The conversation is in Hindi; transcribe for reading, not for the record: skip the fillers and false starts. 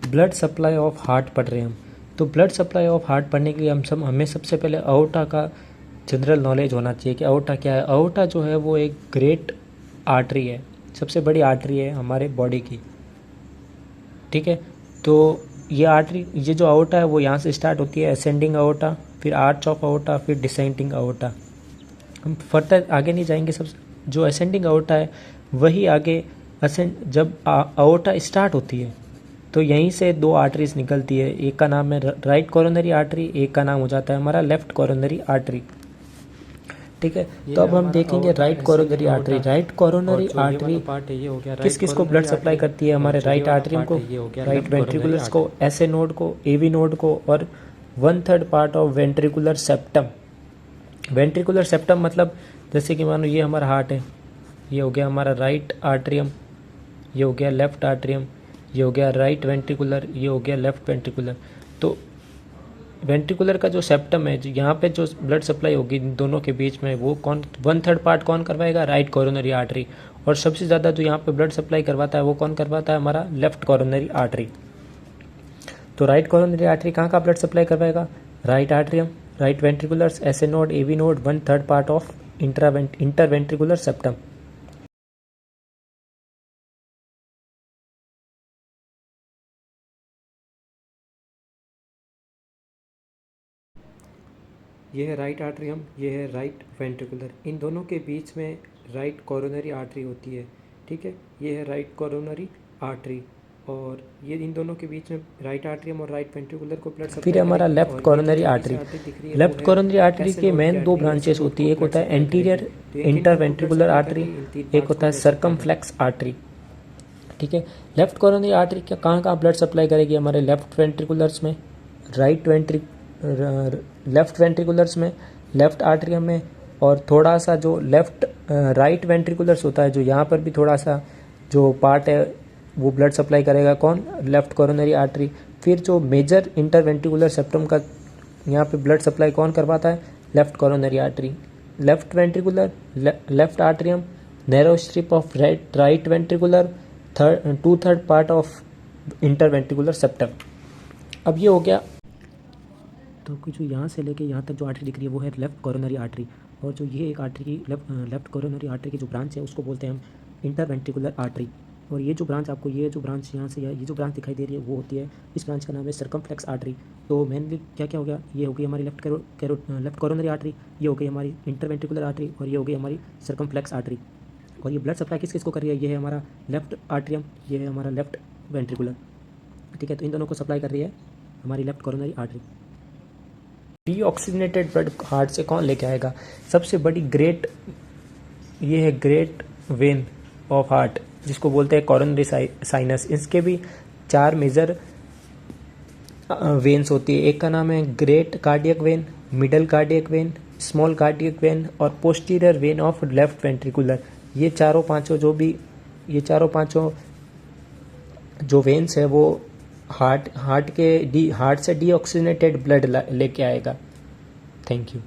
ब्लड सप्लाई ऑफ हार्ट पढ़ रहे हैं हम। तो ब्लड सप्लाई ऑफ हार्ट पढ़ने के लिए हमें सबसे पहले अओर्टा का जनरल नॉलेज होना चाहिए कि अओर्टा क्या है। अओर्टा जो है वो एक ग्रेट आर्टरी है, सबसे बड़ी आर्टरी है हमारे बॉडी की, ठीक है। तो ये आर्टरी, ये जो अओर्टा है वो यहाँ से स्टार्ट होती है, असेंडिंग अओर्टा, फिर आर्च ऑफ अओर्टा, फिर डिसेंडिंग अओर्टा। हम फर्दर आगे नहीं जाएंगे। सब जो असेंडिंग अओर्टा है वही आगे जब अओर्टा स्टार्ट होती है तो यहीं से दो आर्टरीज निकलती है, एक का नाम है राइट कोरोनरी आर्टरी, एक का नाम हो जाता है हमारा लेफ्ट कोरोनरी आर्टरी, ठीक है। तो अब हम देखेंगे right coronary artery. Right coronary artery किस किस को ब्लड सप्लाई करती है? हमारे राइट आर्टरी को, राइट वेंट्रिकुलर्स को, एसए नोड को, एवी नोड को, और 1/3 part of ventricular septum. Ventricular septum मतलब जैसे कि मानो ये हमारा हार्ट है, ये हो गया हमारा राइट आर्ट्रियम, ये हो गया लेफ्ट आर्ट्रियम, ये हो गया राइट वेंट्रिकुलर, ये हो गया लेफ्ट वेंट्रिकुलर। तो वेंट्रिकुलर का जो सेप्टम है, यहाँ पे जो ब्लड सप्लाई होगी इन दोनों के बीच में, वो कौन 1/3 पार्ट कौन करवाएगा? Right coronary artery. और सबसे ज़्यादा जो यहाँ पे ब्लड सप्लाई करवाता है वो कौन करवाता है? हमारा लेफ्ट कोरोनरी आर्टरी। तो राइट कोरोनरी आर्टरी कहाँ का ब्लड सप्लाई करवाएगा? Right atrium, right ventriculars, SA node, AV node, 1/3 part of interventricular septum. ये है राइट आर्ट्रियम, ये है राइट वेंट्रिकुलर, इन दोनों के बीच में राइट कोरोनरी आर्टरी होती है, ठीक है। ये है राइट कोरोनरी आर्टरी, और ये इन दोनों के बीच में राइट आर्ट्रियम और राइट वेंट्रिकुलर को ब्लड सप्लाई। फिर हमारा left coronary artery. Left coronary artery के मेन दो ब्रांचेस होती है, एक होता है एंटीरियर इंटरवेंट्रिकुलर आर्टरी, एक होता है सर्कमफ्लेक्स आर्टरी, ठीक है। लेफ्ट कोरोनरी आर्टरी क्या कहाँ कहाँ ब्लड सप्लाई करेगी? हमारे लेफ्ट वेंट्रिकुलर्स में, लेफ्ट वेंट्रिकुलर्स में, लेफ्ट आर्ट्रियम में, और थोड़ा सा जो लेफ्ट राइट वेंट्रिकुलर्स होता है, जो यहाँ पर भी थोड़ा सा जो पार्ट है वो ब्लड सप्लाई करेगा कौन? Left coronary artery. फिर जो मेजर इंटरवेंट्रिकुलर सेप्टम का यहाँ पे ब्लड सप्लाई कौन करवाता है? Left coronary artery. Left ventricular, left atrium, narrow strip of right ventricular, 2/3 part of interventricular septum. अब ये हो गया। तो जो यहाँ से लेके यहाँ तक जो आर्टरी दिख रही है वो है लेफ्ट कोरोनरी आर्टरी, और जो ये एक आर्टरी की लेफ्ट कोरोनरी आर्टरी की जो ब्रांच है उसको बोलते हैं हम इंटरवेंट्रिकुलर आर्टरी। और ये जो ब्रांच आपको, ये जो ब्रांच यहाँ से, ये जो ब्रांच दिखाई दे रही है वो होती है, इस ब्रांच का नाम है सर्कमफ्लेक्स आर्टरी। तो मेनली क्या क्या हो गया? ये हो गई हमारी लेफ्ट कोरोनरी आर्टरी, ये हो गई हमारी इंटरवेंट्रिकुलर आर्टरी, और ये हो गई हमारी सर्कमफ्लेक्स आर्टरी। और ये ब्लड सप्लाई किस किस को कर रही है? ये है हमारा लेफ्ट आर्ट्रियम, ये है हमारा लेफ्ट वेंट्रिकुलर, ठीक है। तो इन दोनों को सप्लाई कर रही है हमारी left coronary artery. Deoxygenated blood heart से कौन लेके आएगा? सबसे बड़ी ग्रेट, ये है ग्रेट वेन ऑफ हार्ट जिसको बोलते हैं कोरोनरी साइनस। इसके भी 4 मेजर वेन्स होती है। एक का नाम है great cardiac vein, middle cardiac vein, small cardiac vein, और posterior vein of left ventricular. ये चारों पांचों जो वेन्स है वो हार्ट से डीऑक्सीजनेटेड ब्लड लेके आएगा। Thank you.